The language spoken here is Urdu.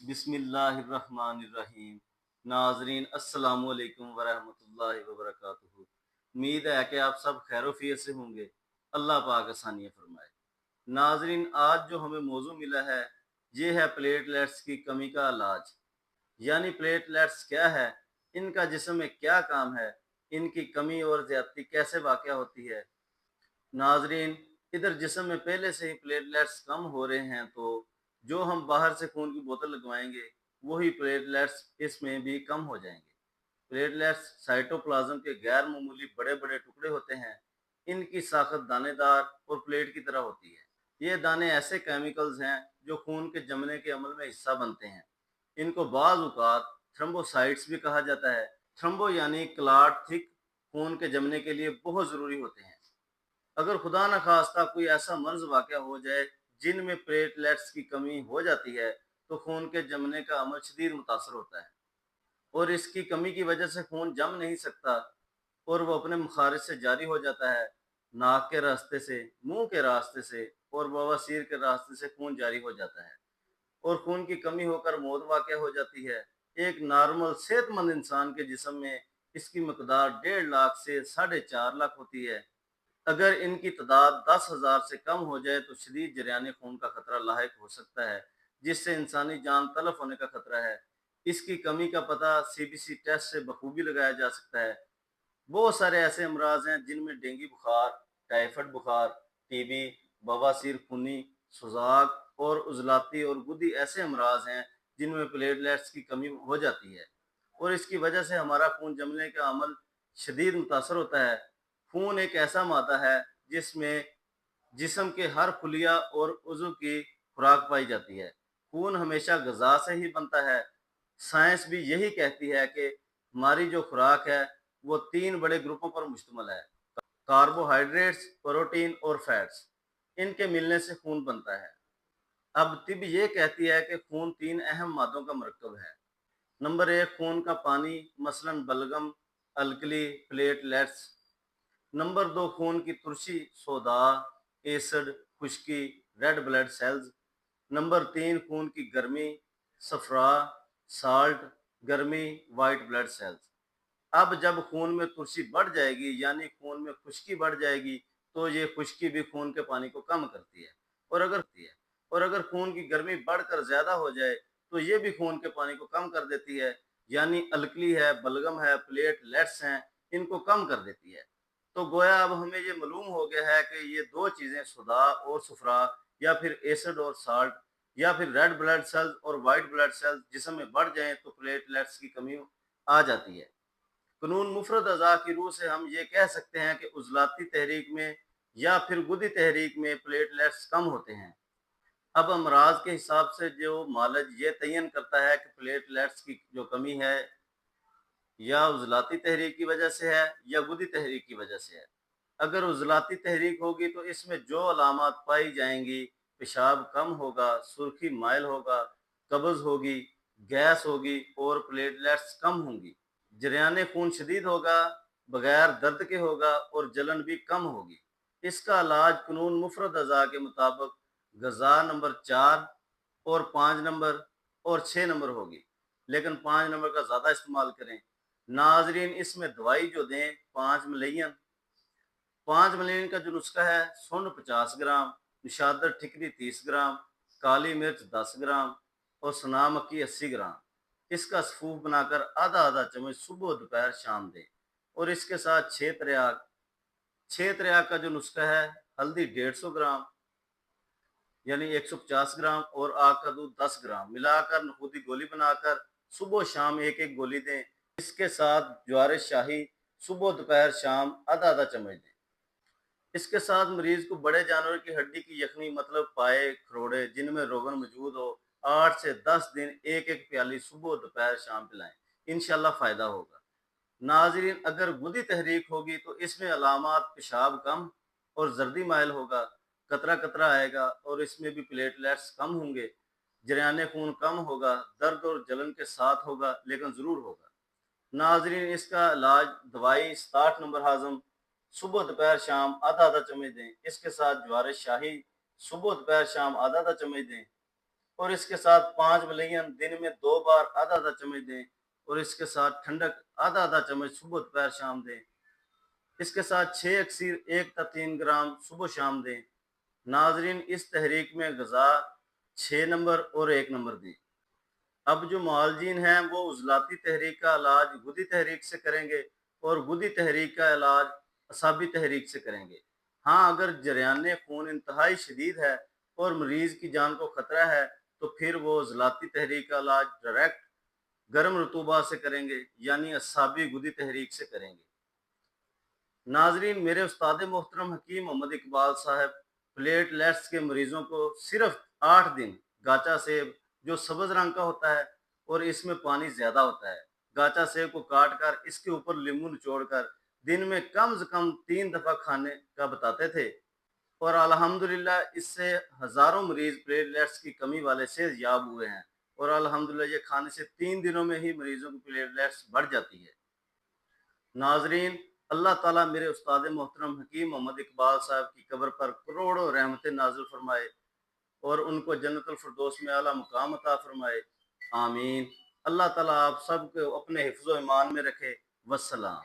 بسم اللہ الرحمن الرحیم۔ ناظرین السلام علیکم ورحمۃ اللہ وبرکاتہ۔ امید ہے کہ آپ سب خیر و فیت سے ہوں گے۔ اللہ پاک آسانیاں فرمائے۔ ناظرین، آج جو ہمیں موضوع ملا ہے یہ ہے پلیٹلیٹس کی کمی کا علاج، یعنی پلیٹلیٹس کیا ہے، ان کا جسم میں کیا کام ہے، ان کی کمی اور زیادتی کیسے واقع ہوتی ہے۔ ناظرین، ادھر جسم میں پہلے سے ہی پلیٹلیٹس کم ہو رہے ہیں تو جو ہم باہر سے خون کی بوتل لگوائیں گے وہی پلیٹلیٹس اس میں بھی کم ہو جائیں گے۔ پلیٹلیٹس سائٹوپلازم کے غیر معمولی بڑے بڑے ٹکڑے ہوتے ہیں۔ ان کی ساخت دانے دار اور پلیٹ کی طرح ہوتی ہے۔ یہ دانے ایسے کیمیکلز ہیں جو خون کے جمنے کے عمل میں حصہ بنتے ہیں۔ ان کو بعض اوقات تھرمبوسائٹس بھی کہا جاتا ہے۔ تھرمبو یعنی کلاٹ تھک خون کے جمنے کے لیے بہت ضروری ہوتے ہیں۔ اگر خدا نخواستہ کوئی ایسا مرض واقع ہو جائے جن میں پلیٹلیٹس کی کمی ہو جاتی ہے تو خون کے جمنے کا عمل شدید متاثر ہوتا ہے، اور اس کی کمی کی وجہ سے خون جم نہیں سکتا اور وہ اپنے مخارج سے جاری ہو جاتا ہے۔ ناک کے راستے سے، منہ کے راستے سے اور بواسیر کے راستے سے خون جاری ہو جاتا ہے اور خون کی کمی ہو کر موت واقع ہو جاتی ہے۔ ایک نارمل صحت مند انسان کے جسم میں اس کی مقدار 1.5 لاکھ سے 4.5 لاکھ ہوتی ہے۔ اگر ان کی تعداد 10,000 سے کم ہو جائے تو شدید جریان خون کا خطرہ لاحق ہو سکتا ہے، جس سے انسانی جان تلف ہونے کا خطرہ ہے۔ اس کی کمی کا پتہ سی بی سی ٹیسٹ سے بخوبی لگایا جا سکتا ہے۔ بہت سارے ایسے امراض ہیں جن میں ڈینگی بخار، ٹائیفائڈ بخار، ٹی بی، بواسیر خونی، سوزاک اور عضلاتی اور گدی ایسے امراض ہیں جن میں پلیٹلیٹس کی کمی ہو جاتی ہے، اور اس کی وجہ سے ہمارا خون جمنے کا عمل شدید متاثر ہوتا ہے۔ خون ایک ایسا مادہ ہے جس میں جسم کے ہر خلیہ اور عضو کی خوراک پائی جاتی ہے۔ خون ہمیشہ غذا سے ہی بنتا ہے۔ سائنس بھی یہی کہتی ہے کہ ہماری جو خوراک ہے وہ 3 بڑے گروپوں پر مشتمل ہے: کاربوہائیڈریٹس، پروٹین اور فیٹس۔ ان کے ملنے سے خون بنتا ہے۔ اب طب یہ کہتی ہے کہ خون 3 اہم مادوں کا مرکب ہے۔ نمبر 1، خون کا پانی، مثلاً بلغم، الکلی، پلیٹلیٹس۔ نمبر 2، خون کی ترشی، سوڈا، ایسڈ، خشکی، ریڈ بلڈ سیلز۔ نمبر 3، خون کی گرمی، صفرا، سالٹ، گرمی، وائٹ بلڈ سیلز۔ اب جب خون میں ترشی بڑھ جائے گی یعنی خون میں خشکی بڑھ جائے گی تو یہ خشکی بھی خون کے پانی کو کم کرتی ہے، اور اگر خون کی گرمی بڑھ کر زیادہ ہو جائے تو یہ بھی خون کے پانی کو کم کر دیتی ہے، یعنی الکلی ہے، بلغم ہے، پلیٹلیٹس ہیں، ان کو کم کر دیتی ہے۔ تو گویا اب ہمیں یہ معلوم ہو گیا ہے کہ یہ 2 چیزیں سوڈا اور صفرا، یا پھر ایسڈ اور سالٹ، یا پھر ریڈ بلڈ سیلز اور وائٹ بلڈ سیلز جسم میں بڑھ جائیں تو پلیٹلیٹس کی کمی آ جاتی ہے۔ قانون مفرد اعضاء کی روح سے ہم یہ کہہ سکتے ہیں کہ عضلاتی تحریک میں یا پھر گدی تحریک میں پلیٹلیٹس کم ہوتے ہیں۔ اب امراض کے حساب سے جو معالج یہ تعین کرتا ہے کہ پلیٹلیٹس کی جو کمی ہے یا عضلاتی تحریک کی وجہ سے ہے یا گدی تحریک کی وجہ سے ہے۔ اگر عضلاتی تحریک ہوگی تو اس میں جو علامات پائی جائیں گی: پیشاب کم ہوگا، سرخی مائل ہوگا، قبض ہوگی، گیس ہوگی اور پلیٹلیٹس کم ہوں گی۔ جریان خون شدید ہوگا، بغیر درد کے ہوگا اور جلن بھی کم ہوگی۔ اس کا علاج قانون مفرد اعضاء کے مطابق غذا نمبر 4 اور 5 نمبر اور 6 نمبر ہوگی، لیکن 5 نمبر کا زیادہ استعمال کریں۔ ناظرین، اس میں دوائی جو دیں 5 ملین۔ 5 ملین کا جو نسخہ ہے: سنڈ 50 گرام، نشادر ٹھکری 30 گرام، کالی مرچ 10 گرام اور سنا مکی 80 گرام۔ اس کا سفوف بنا کر آدھا آدھا چمچ صبح دوپہر شام دیں، اور اس کے ساتھ 6 تریاک کا جو نسخہ ہے: ہلدی 150 گرام یعنی 150 گرام اور آگ کا دودھ 10 گرام ملا کر نخودی گولی بنا کر صبح شام ایک ایک گولی دیں۔ اس کے ساتھ جوار شاہی صبح دوپہر شام آدھا آدھا چمچ دیں۔ اس کے ساتھ مریض کو بڑے جانور کی ہڈی کی یخنی، مطلب پائے کھروڑے جن میں روغن موجود ہو، 8 سے 10 دن ایک ایک پیالی صبح دوپہر شام پلائیں، انشاءاللہ فائدہ ہوگا۔ ناظرین، اگر گدی تحریک ہوگی تو اس میں علامات: پیشاب کم اور زردی مائل ہوگا، قطرہ قطرہ آئے گا اور اس میں بھی پلیٹلیٹس کم ہوں گے، جریان خون کم ہوگا، درد اور جلن کے ساتھ ہوگا لیکن ضرور ہوگا۔ ناظرین، اس کا علاج: دوائی 67 نمبر ہاضم صبح دوپہر شام آدھا آدھا چمچ دیں۔ اس کے ساتھ جوار شاہی صبح دوپہر شام آدھا آدھا چمچ دیں، اور اس کے ساتھ 5 ملین دن میں 2 بار آدھا آدھا چمچ دیں، اور اس کے ساتھ ٹھنڈک آدھا آدھا چمچ صبح دوپہر شام دیں۔ اس کے ساتھ 6 اکسیر 1 تا 3 گرام صبح شام دیں۔ ناظرین، اس تحریک میں غذا 6 نمبر اور 1 نمبر دیں۔ اب جو معالجین ہیں وہ عضلاتی تحریک کا علاج گدی تحریک سے کریں گے، اور گدی تحریک کا علاج اعصابی تحریک سے کریں گے۔ ہاں، اگر جریان خون انتہائی شدید ہے اور مریض کی جان کو خطرہ ہے تو پھر وہ عضلاتی تحریک کا علاج ڈائریکٹ گرم رطوبہ سے کریں گے، یعنی اعصابی گدی تحریک سے کریں گے۔ ناظرین، میرے استاد محترم حکیم محمد اقبال صاحب پلیٹ لیٹس کے مریضوں کو صرف 8 دن گاچا سیب، جو سبز رنگ کا ہوتا ہے اور اس میں پانی زیادہ ہوتا ہے، گاچا سیب کو کاٹ کر اس کے اوپر لیمو نچوڑ کر دن میں کم سے کم 3 دفعہ کھانے کا بتاتے تھے، اور الحمدللہ اس سے ہزاروں مریض پلیٹلیٹس کی کمی والے صحت یاب ہوئے ہیں، اور الحمدللہ یہ کھانے سے 3 دنوں میں ہی مریضوں کی پلیٹلیٹس بڑھ جاتی ہے۔ ناظرین، اللہ تعالیٰ میرے استاد محترم حکیم محمد اقبال صاحب کی قبر پر کروڑوں رحمتیں نازل فرمائے، اور ان کو جنت الفردوس میں اعلیٰ مقام عطا فرمائے، آمین۔ اللہ تعالیٰ آپ سب کو اپنے حفظ و ایمان میں رکھے۔ والسلام۔